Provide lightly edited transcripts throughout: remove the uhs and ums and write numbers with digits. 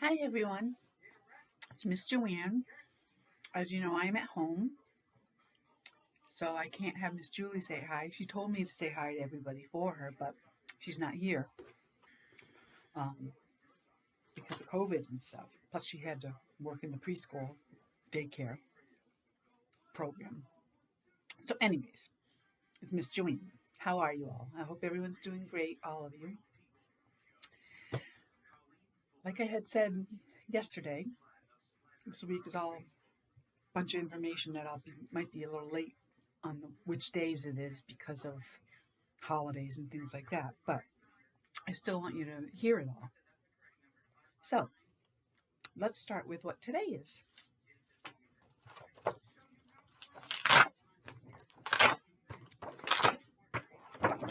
Hi everyone, it's Miss Joanne. As you know, I'm at home, so I can't have Miss Julie say hi. She told me to say hi to everybody for her, but she's not here um, because of COVID and stuff. Plus, she had to work in the preschool daycare program. So, anyways, it's Miss Joanne. How are you all? I hope everyone's doing great, all of you. Like I had said yesterday, this week is all a bunch of information that might be a little late on which days it is because of holidays and things like that, but I still want you to hear it all. So let's start with what today is.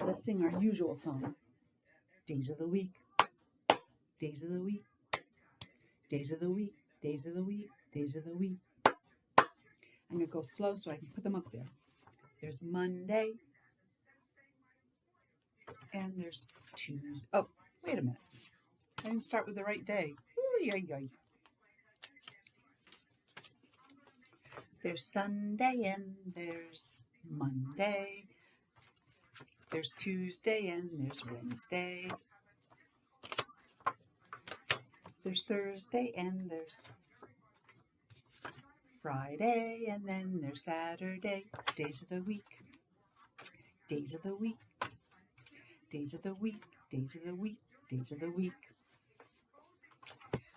Let's sing our usual song. Days of the week, days of the week, days of the week, days of the week, days of the week. I'm going to go slow so I can put them up there. There's Monday, and there's Tuesday. Oh, wait a minute. I didn't start with the right day. Ooh. There's Sunday, and there's Monday. There's Tuesday, and there's Wednesday. There's Thursday, and there's Friday, and then there's Saturday. Days of the week, days of the week, days of the week, days of the week, days of the week.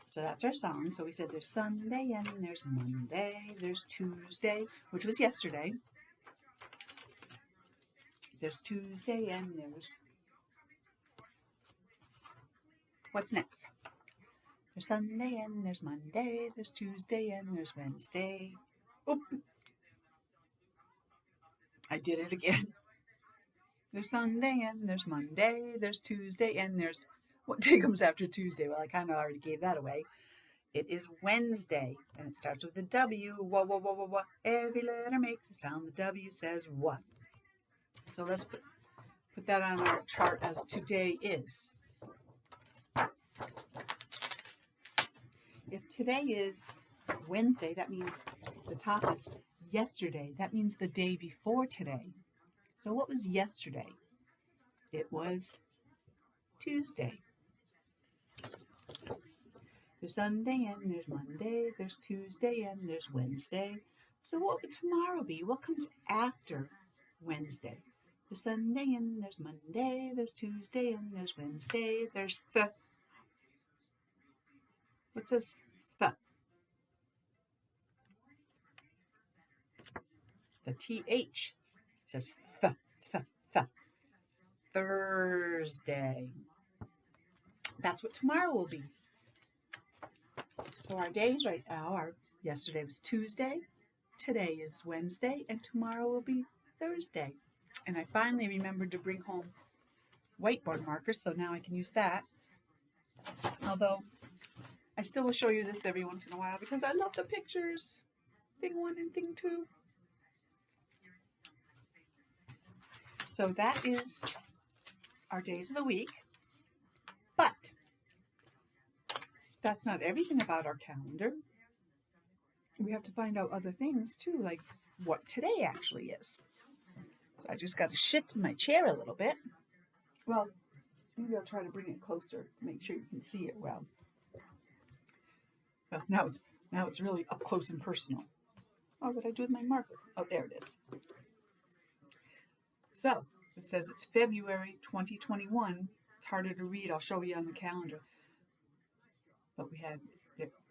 So that's our song. So we said there's Sunday, and there's Monday, there's Tuesday, which was yesterday. There's Tuesday, and there's... What's next? There's Sunday, and there's Monday, there's Tuesday, and there's Wednesday. Oop! I did it again. There's Sunday, and there's Monday, there's Tuesday, and there's... What day comes after Tuesday? Well, I kind of already gave that away. It is Wednesday, and it starts with a W. Wah, wah, wah, wah, wah. Every letter makes a sound. The W says what? So let's put that on our chart as today is. If today is Wednesday, that means the top is yesterday. That means the day before today. So what was yesterday? It was Tuesday. There's Sunday, and there's Monday, there's Tuesday, and there's Wednesday. So what would tomorrow be? What comes after Wednesday? There's Sunday, and there's Monday, there's Tuesday, and there's Wednesday. There's the... What says the? The TH says th. Thursday. That's what tomorrow will be. So our days right now are, yesterday was Tuesday, today is Wednesday, and tomorrow will be Thursday. And I finally remembered to bring home whiteboard markers, so now I can use that. Although I still will show you this every once in a while because I love the pictures. Thing 1 and thing 2. So that is our days of the week. But that's not everything about our calendar. We have to find out other things too, like what today actually is. So I just got to shift my chair a little bit. Well, maybe I'll try to bring it closer to make sure you can see it well. Well, now it's really up close and personal. Oh, what did I do with my marker? Oh, there it is. So it says it's February 2021. It's harder to read. I'll show you on the calendar. But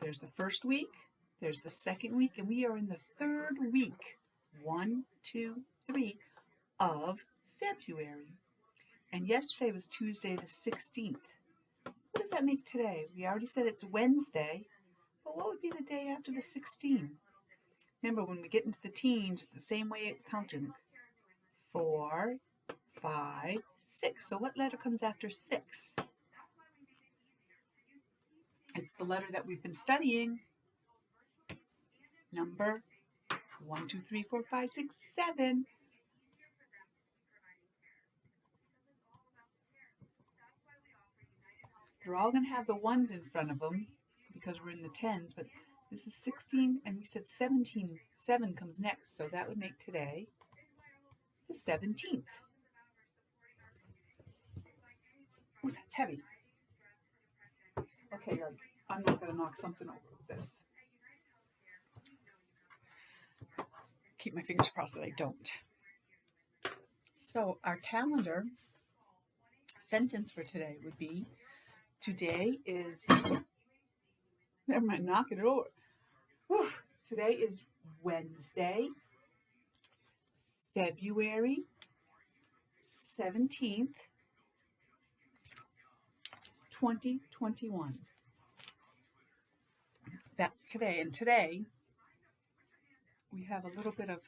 there's the first week, there's the second week, and we are in the third week. 1, 2, 3 of February. And yesterday was Tuesday the 16th. What does that make today? We already said it's Wednesday, but what would be the day after the 16th? Remember, when we get into the teens, it's the same way it's counting. 4, 5, 6. So what letter comes after 6? It's the letter that we've been studying. Number 1, 2, 3, 4, 5, 6, 7. They're all going to have the ones in front of them because we're in the tens, but this is 16, and we said 17. 7 comes next, so that would make today the 17th. Oh, that's heavy. Okay, I'm not going to knock something over with this. Keep my fingers crossed that I don't. So our calendar sentence for today would be, today is, never mind, knocking it over. Whew. Today is Wednesday, February 17th, 2021. That's today. And today, we have a little bit of,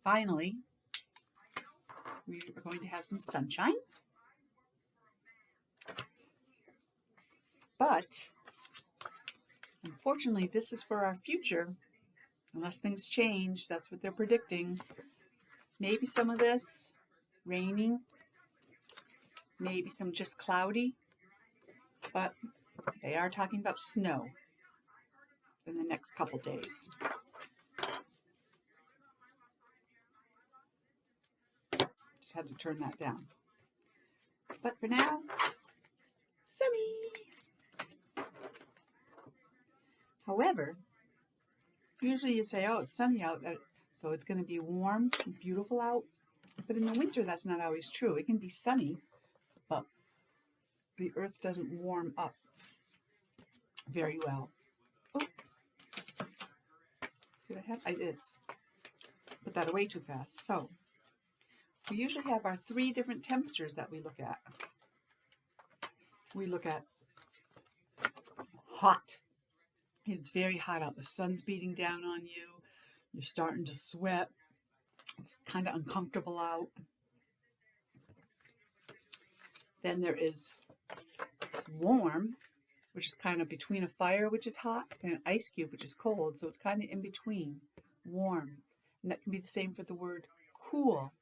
finally, we are going to have some sunshine. But, unfortunately, this is for our future. Unless things change, that's what they're predicting. Maybe some of this raining, maybe some just cloudy, but they are talking about snow in the next couple days. Just had to turn that down. But for now, sunny. However, usually you say, oh, it's sunny out, so it's going to be warm and beautiful out. But in the winter, that's not always true. It can be sunny, but the earth doesn't warm up very well. Oh, did I have? I did. Put that away too fast. So we usually have our 3 different temperatures that we look at. We look at hot. It's very hot out. The sun's beating down on you. You're starting to sweat. It's kind of uncomfortable out. Then there is warm, which is kind of between a fire, which is hot, and an ice cube, which is cold. So it's kind of in between, warm. And that can be the same for the word cool.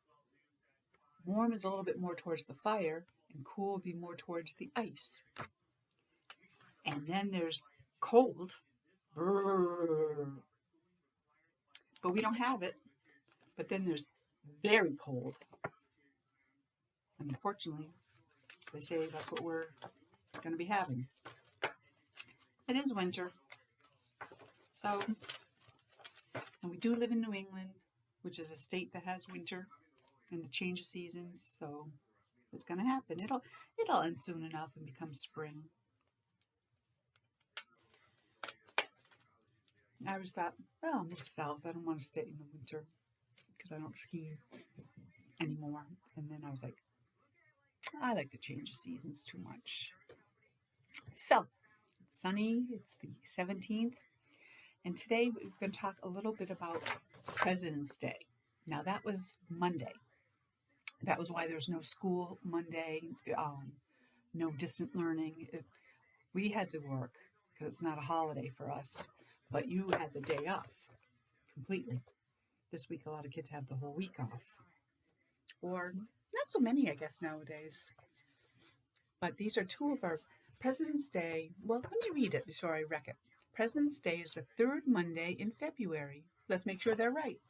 Warm is a little bit more towards the fire, and cool would be more towards the ice. And then there's cold. But we don't have it. But then there's very cold. And unfortunately, they say that's what we're going to be having. It is winter. So, and we do live in New England, which is a state that has winter and the change of seasons. So it's going to happen. It'll end soon enough and become spring. I always thought, well, I'll move south. I don't want to stay in the winter because I don't ski anymore. And then I was like, I like the change of seasons too much. So, it's sunny. It's the 17th. And today we're going to talk a little bit about President's Day. Now, that was Monday. That was why there's no school Monday, no distant learning. We had to work because it's not a holiday for us. But you had the day off completely. This week, a lot of kids have the whole week off. Or not so many, I guess, nowadays. But these are 2 of our President's Day. Well, let me read it before I wreck it. President's Day is the 3rd Monday in February. Let's make sure they're right.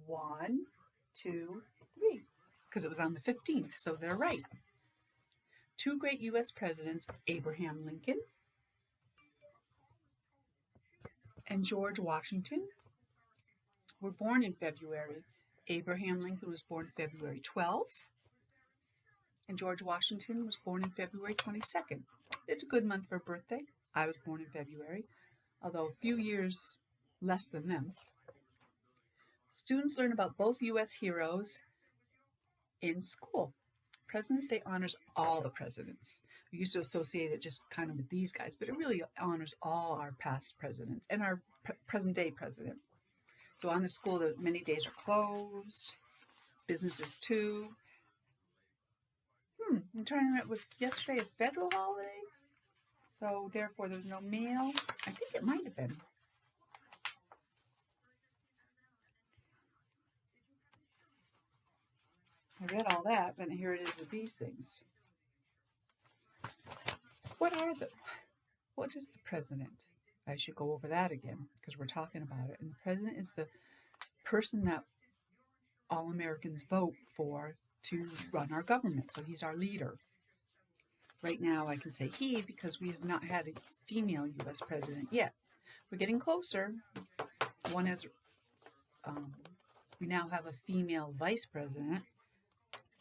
1, 2, 3. Because it was on the 15th, so they're right. 2 great U.S. presidents, Abraham Lincoln and George Washington, were born in February. Abraham Lincoln was born February 12th, and George Washington was born in February 22nd. It's a good month for a birthday. I was born in February, although a few years less than them. Students learn about both U.S. heroes in school. President's Day honors all the presidents. We used to associate it just kind of with these guys, but it really honors all our past presidents and our present-day president. So on the school, many days are closed, businesses too. I'm trying to remember, was yesterday a federal holiday? So therefore there was no mail. I think it might have been. I read all that, but here it is with these things. What what is the president? I should go over that again because we're talking about it. And the president is the person that all Americans vote for to run our government. So he's our leader. Right now I can say he because we have not had a female U.S. president yet. We're getting closer. We now have a female vice president,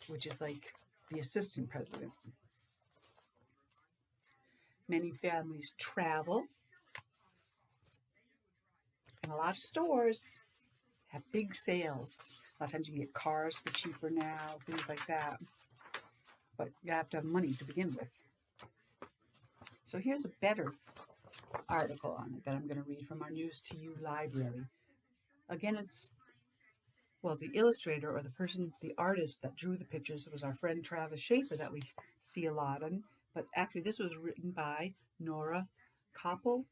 which is like the assistant president. Many families travel, and a lot of stores have big sales. A lot of times you can get cars for cheaper now, things like that. But you have to have money to begin with. So here's a better article on it that I'm going to read from our News to You library. Again, the illustrator or the artist that drew the pictures was our friend Travis Schaefer that we see a lot on. But actually, this was written by Nora Koppel.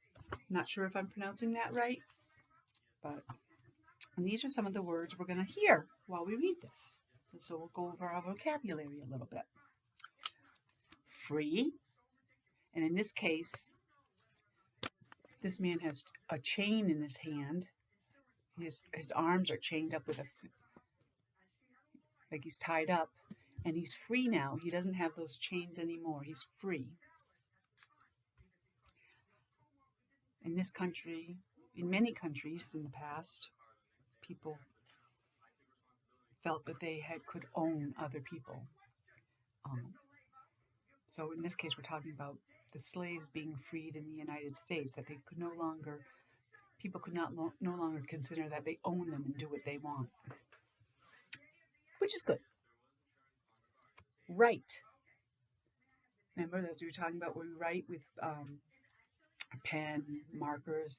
Not sure if I'm pronouncing that right. And these are some of the words we're going to hear while we read this. And so we'll go over our vocabulary a little bit. Free. And in this case, this man has a chain in his hand. His arms are chained up like he's tied up. And he's free now. He doesn't have those chains anymore. He's free. In this country, in many countries in the past, people felt that they could own other people. So in this case, we're talking about the slaves being freed in the United States, that they could people could no longer consider that they own them and do what they want, which is good. Write. Remember that we were talking about when we write with pen, markers.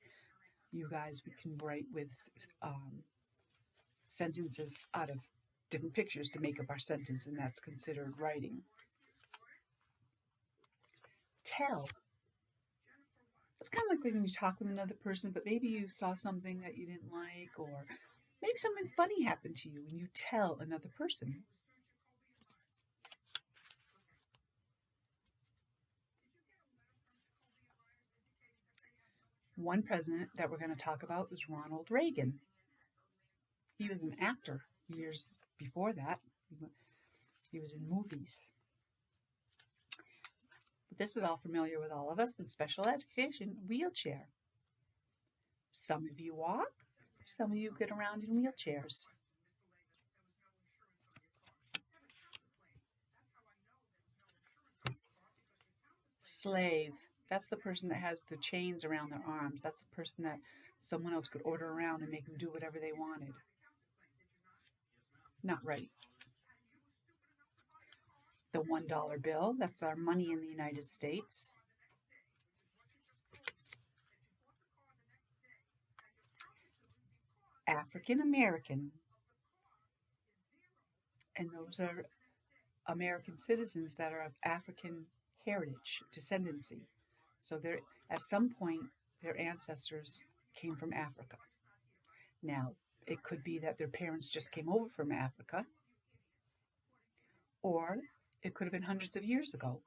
You guys, we can write with sentences out of different pictures to make up our sentence, and that's considered writing. Tell. It's kind of like when you talk with another person, but maybe you saw something that you didn't like, or maybe something funny happened to you, and you tell another person. One president that we're going to talk about is Ronald Reagan. He was an actor years before that. He was in movies. But this is all familiar with all of us in special education, wheelchair. Some of you walk, some of you get around in wheelchairs. Slave. That's the person that has the chains around their arms. That's the person that someone else could order around and make them do whatever they wanted. Not right. The $1 bill, that's our money in the United States. African American. And those are American citizens that are of African heritage, descendancy. So at some point, their ancestors came from Africa. Now, it could be that their parents just came over from Africa, or it could have been hundreds of years ago.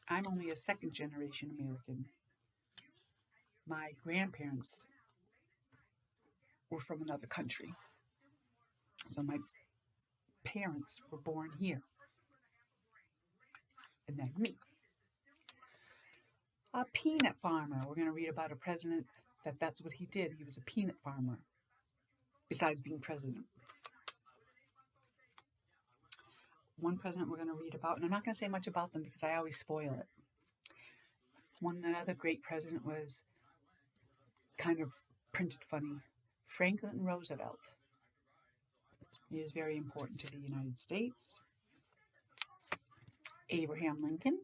I'm only a second generation American. My grandparents were from another country. So my parents were born here. And then me. A peanut farmer. We're going to read about a president that's what he did. He was a peanut farmer, besides being president. One president we're going to read about, and I'm not going to say much about them because I always spoil it. Another great president was kind of printed funny. Franklin Roosevelt. He is very important to the United States. Abraham Lincoln.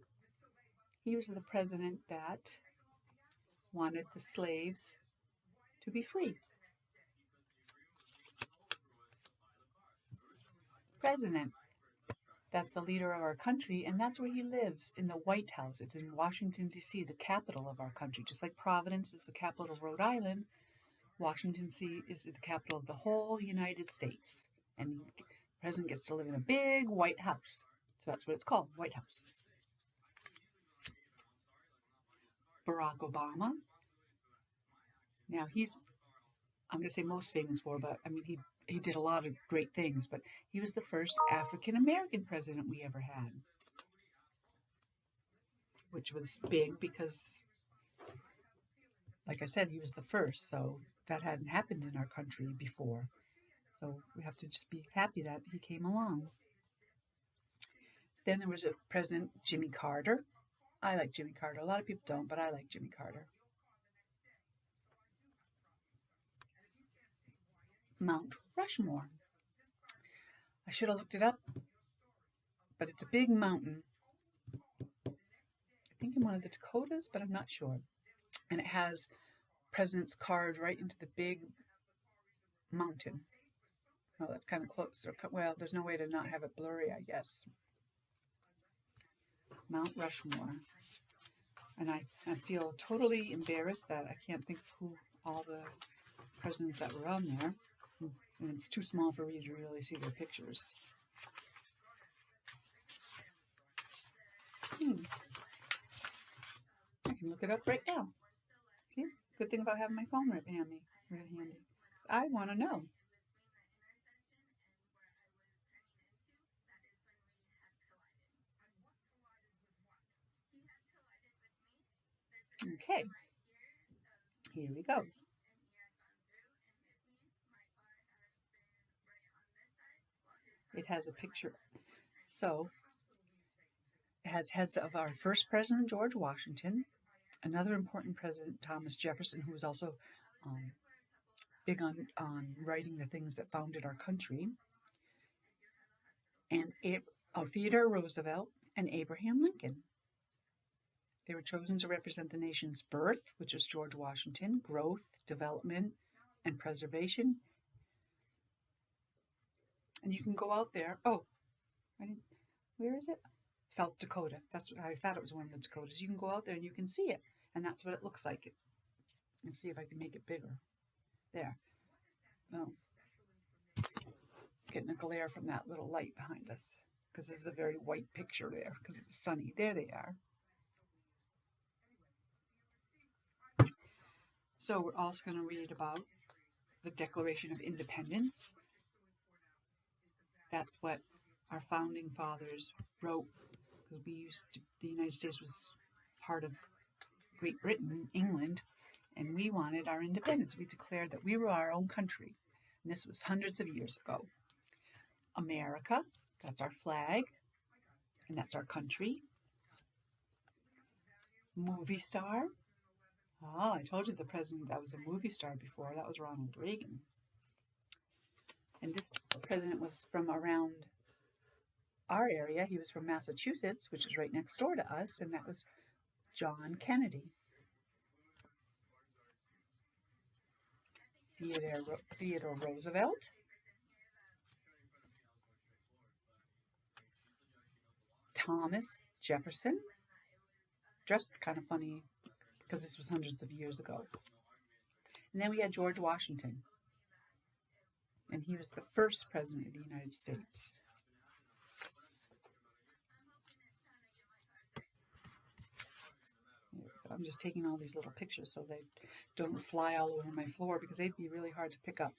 He was the president that wanted the slaves to be free. President. That's the leader of our country, and that's where he lives, in the White House. It's in Washington, D.C., the capital of our country. Just like Providence is the capital of Rhode Island, Washington, D.C. is the capital of the whole United States. And the president gets to live in a big White House. So that's what it's called, White House. Barack Obama. Now I'm going to say most famous for, but I mean, he did a lot of great things, but he was the first African-American president we ever had, which was big because, like I said, he was the first, so that hadn't happened in our country before. So we have to just be happy that he came along. Then there was a President Jimmy Carter. I like Jimmy Carter. A lot of people don't, but I like Jimmy Carter. Mount Rushmore. I should have looked it up, but it's a big mountain. I think in one of the Dakotas, but I'm not sure. And it has presidents carved right into the big mountain. Oh, that's kind of close. Well, there's no way to not have it blurry, I guess. Mount Rushmore. And I feel totally embarrassed that I can't think of who all the presidents that were on there. And it's too small for me to really see their pictures. I can look it up right now. See? Good thing about having my phone right handy. I want to know. Okay, here we go. It has a picture. So, it has heads of our first president, George Washington, another important president, Thomas Jefferson, who was also big on writing the things that founded our country, and Theodore Roosevelt and Abraham Lincoln. They were chosen to represent the nation's birth, which was George Washington, growth, development, and preservation. And you can go out there. Oh, where is it? South Dakota. I thought it was one of the Dakotas. You can go out there and you can see it. And that's what it looks like. Let's see if I can make it bigger. There. Oh. Getting a glare from that little light behind us. Because there's a very white picture there. Because it's sunny. There they are. So we're also going to read about the Declaration of Independence. That's what our founding fathers wrote, because the United States was part of Great Britain, England, and we wanted our independence. We declared that we were our own country, and this was hundreds of years ago. America, that's our flag, and that's our country. Movie star. Oh, I told you the president that was a movie star before. That was Ronald Reagan. And this president was from around our area. He was from Massachusetts, which is right next door to us, and that was John Kennedy. Theodore Roosevelt. Thomas Jefferson. Dressed kind of funny because this was hundreds of years ago. And then we had George Washington. And he was the first president of the United States. I'm just taking all these little pictures so they don't fly all over my floor because they'd be really hard to pick up.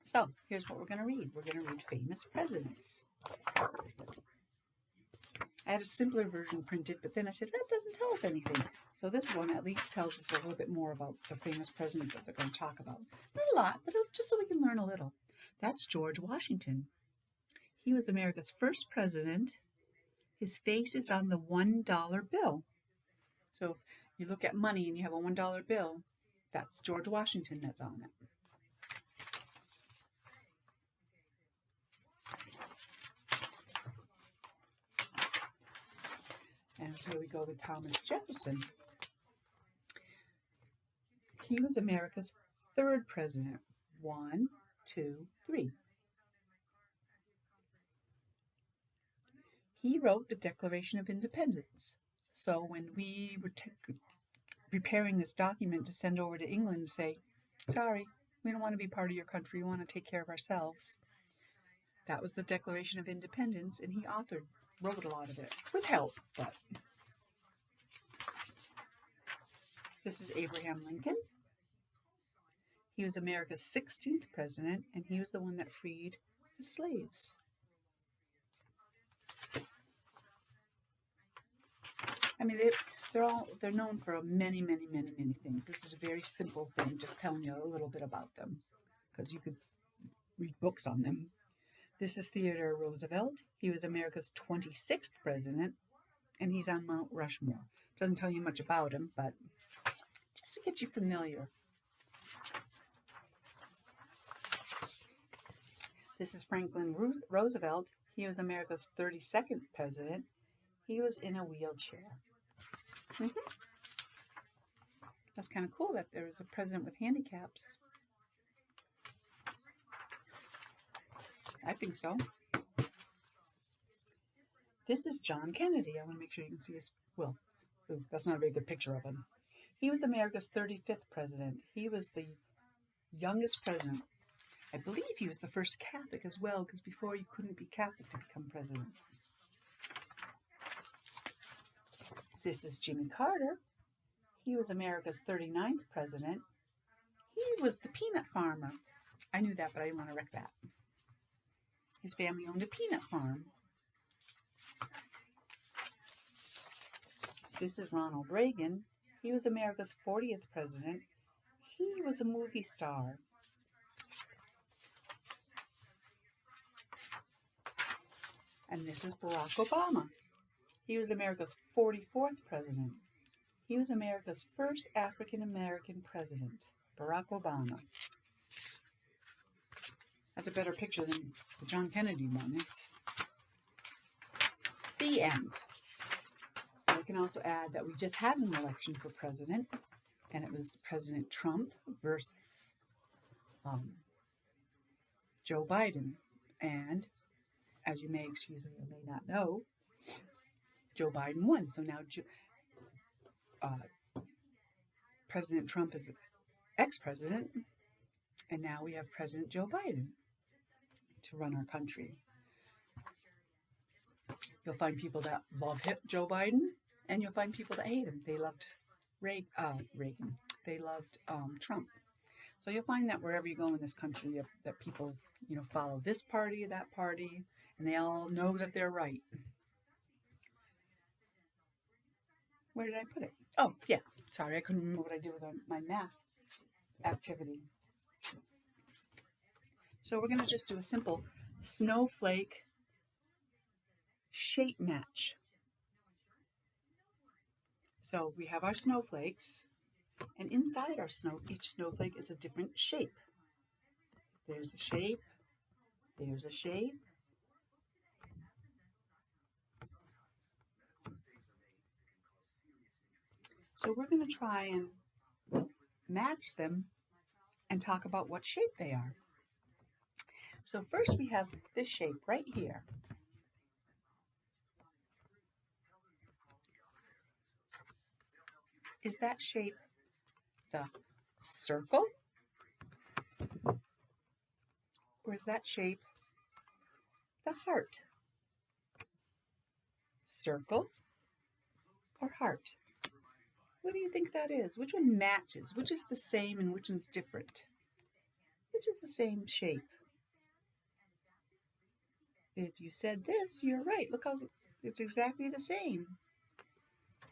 So here's what we're going to read. We're going to read famous presidents. I had a simpler version printed, but then I said, that doesn't tell us anything. So this one at least tells us a little bit more about the famous presidents that they're going to talk about. Not a lot, but just so we can learn a little. That's George Washington. He was America's first president. His face is on the $1 bill. So if you look at money and you have a $1 bill, that's George Washington that's on it. And here we go with Thomas Jefferson. He was America's third president. 1, 2, 3. He wrote the Declaration of Independence. So when we were preparing this document to send over to England to say, sorry, we don't want to be part of your country, we want to take care of ourselves. That was the Declaration of Independence, and he wrote a lot of it, with help, but. This is Abraham Lincoln. He was America's 16th president, and he was the one that freed the slaves. I mean, they're known for many things. This is a very simple thing, just telling you a little bit about them, because you could read books on them. This is Theodore Roosevelt. He was America's 26th president, and he's on Mount Rushmore. Doesn't tell you much about him, but just to get you familiar. This is Franklin Roosevelt. He was America's 32nd president. He was in a wheelchair. That's kind of cool that there was a president with handicaps. I think so. This is John Kennedy. I want to make sure you can see his. Well, that's not a very good picture of him. He was America's 35th president. He was the youngest president. I believe he was the first Catholic as well, because before you couldn't be Catholic to become president. This is Jimmy Carter. He was America's 39th president. He was the peanut farmer. I knew that, but I didn't want to wreck that. His family owned a peanut farm. This is Ronald Reagan. He was America's 40th president. He was a movie star. And this is Barack Obama. He was America's 44th president. He was America's first African-American president, Barack Obama. That's a better picture than the John Kennedy one. It's the end. I can also add that we just had an election for president, and it was President Trump versus Joe Biden. And as you may excuse me or may not know, Joe Biden won. So now President Trump is ex-president, and now we have President Joe Biden to run our country. You'll find people that love Joe Biden, and you'll find people that hate him. They loved Reagan. They loved Trump. So you'll find that wherever you go in this country, that people, follow this party, that party, and they all know that they're right. Where did I put it? Oh, yeah. Sorry, I couldn't remember what I did with my math activity. So we're going to just do a simple snowflake shape match. So we have our snowflakes, and inside each snowflake is a different shape. There's a shape, there's a shape. So we're going to try and match them and talk about what shape they are. So first we have this shape right here. Is that shape the circle? Or is that shape the heart? Circle or heart? What do you think that is? Which one matches? Which is the same and which one's different? Which is the same shape? If you said this, you're right. Look how it's exactly the same.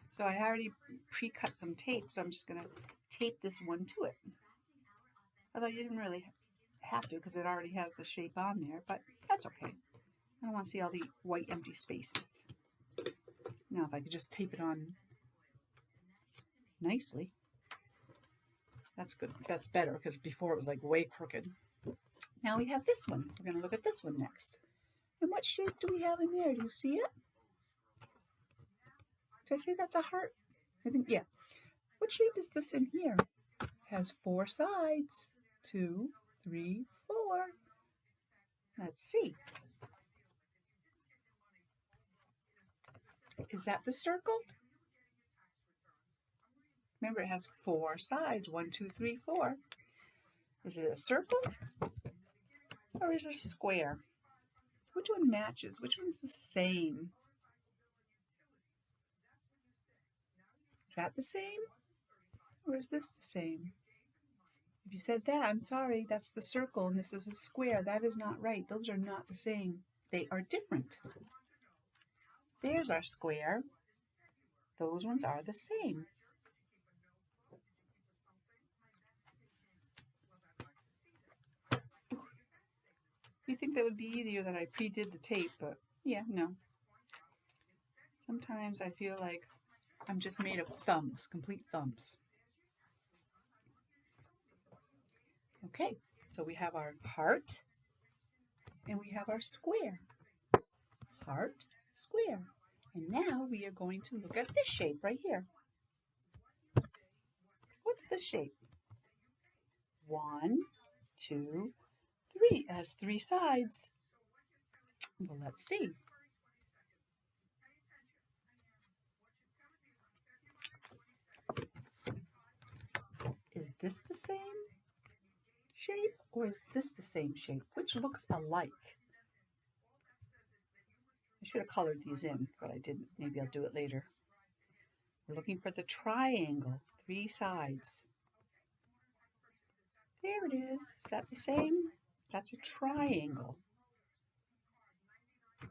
So I already pre-cut some tape, so I'm just going to tape this one to it. Although you didn't really have to because it already has the shape on there, but that's okay. I don't want to see all the white empty spaces. Now if I could just tape it on nicely. That's good. That's better because before it was like way crooked. Now we have this one. We're going to look at this one next. And what shape do we have in there? Do you see it? Did I say that's a heart? I think, yeah. What shape is this in here? It has 4 sides. 2, 3, 4. Let's see. Is that the circle? Remember, it has 4 sides. 1, 2, 3, 4. Is it a circle? Or is it a square? Which one matches? Which one's the same? Is that the same? Or is this the same? If you said that, I'm sorry, that's the circle and this is a square. That is not right. Those are not the same. They are different. There's our square. Those ones are the same. You'd think that would be easier that I pre-did the tape, but yeah, no. Sometimes I feel like I'm just made of thumbs, complete thumbs. Okay, so we have our heart and we have our square. Heart, square. And now we are going to look at this shape right here. What's this shape? 1, 2, 3. It has 3 sides. Well, let's see. Is this the same shape or is this the same shape? Which looks alike? I should have colored these in, but I didn't. Maybe I'll do it later. We're looking for the triangle, 3 sides. There it is. Is that the same? That's a triangle.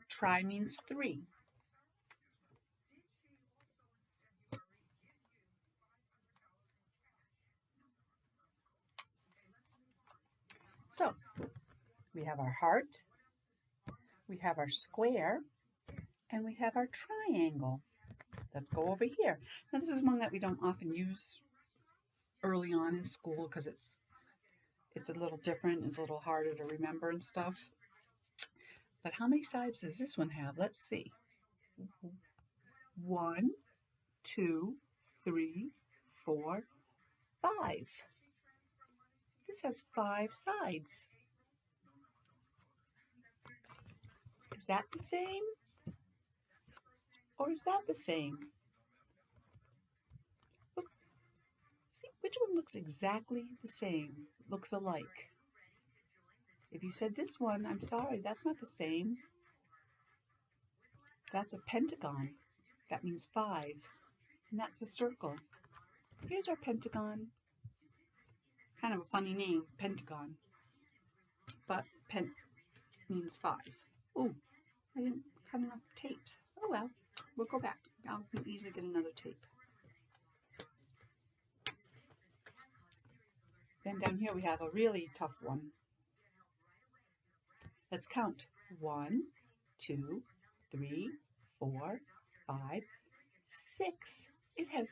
Tri means 3. So, we have our heart, we have our square, and we have our triangle. Let's go over here. Now, this is one that we don't often use early on in school because it's a little different. It's a little harder to remember and stuff. But how many sides does this one have? Let's see. 1, 2, 3, 4, 5. This has 5 sides. Is that the same? Or is that the same? Look, see, which one looks exactly the same? Looks alike. If you said this one, I'm sorry, that's not the same. That's a pentagon. That means 5. And that's a circle. Here's our pentagon. Kind of a funny name, pentagon. But pen means 5. Oh, I didn't cut enough tapes. Oh well, we'll go back. I'll easily get another tape. Then down here we have a really tough one. Let's count. 1, 2, 3, 4, 5, 6. It has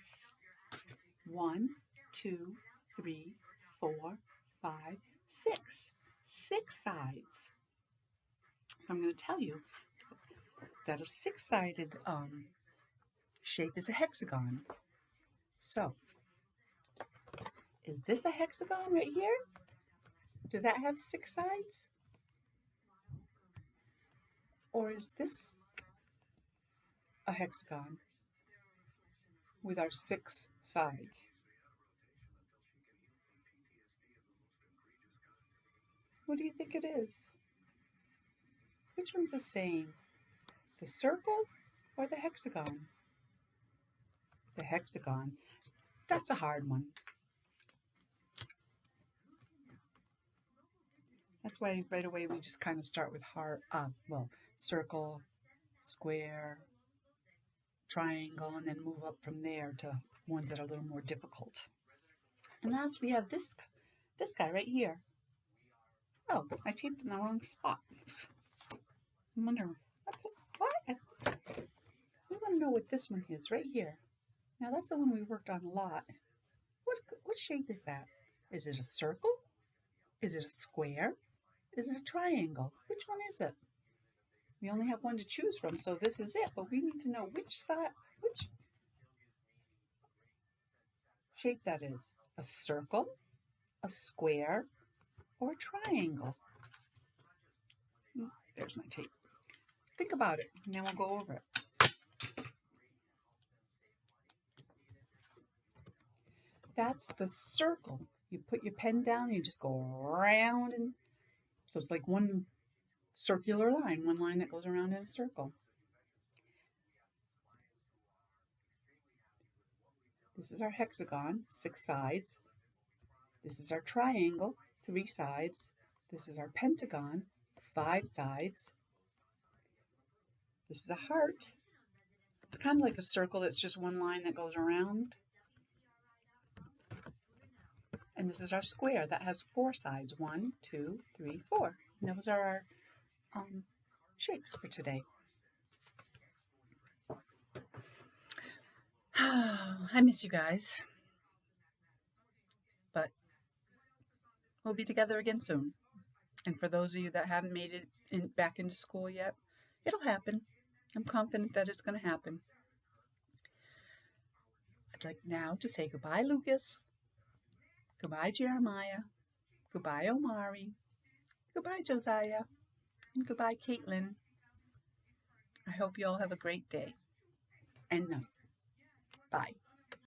1, 2, 3, 4, 5, 6. 6 sides. I'm going to tell you that a 6-sided shape is a hexagon. So, is this a hexagon right here? Does that have 6 sides? Or is this a hexagon with our 6 sides? What do you think it is? Which one's the same? The circle or the hexagon? The hexagon. That's a hard one. That's why right away we just kind of start with circle, square, triangle, and then move up from there to ones that are a little more difficult. And last we have this guy right here. Oh, I taped in the wrong spot. I wonder, what? We want to know what this one is right here. Now that's the one we worked on a lot. What shape is that? Is it a circle? Is it a square? Is it a triangle? Which one is it? We only have one to choose from, so this is it. But we need to know which shape that is. A circle, a square, or a triangle. There's my tape. Think about it, and then we'll go over it. That's the circle. You put your pen down, and you just go around, and so it's like one circular line, one line that goes around in a circle. This is our hexagon, 6 sides. This is our triangle, 3 sides. This is our pentagon, 5 sides. This is a heart. It's kind of like a circle that's just one line that goes around. And this is our square that has 4 sides. 1, 2, 3, 4. And those are our shapes for today. I miss you guys. But we'll be together again soon. And for those of you that haven't made it back into school yet, it'll happen. I'm confident that it's going to happen. I'd like now to say goodbye, Lucas. Goodbye, Jeremiah. Goodbye, Omari. Goodbye, Josiah. And goodbye, Caitlin. I hope you all have a great day and night. Bye.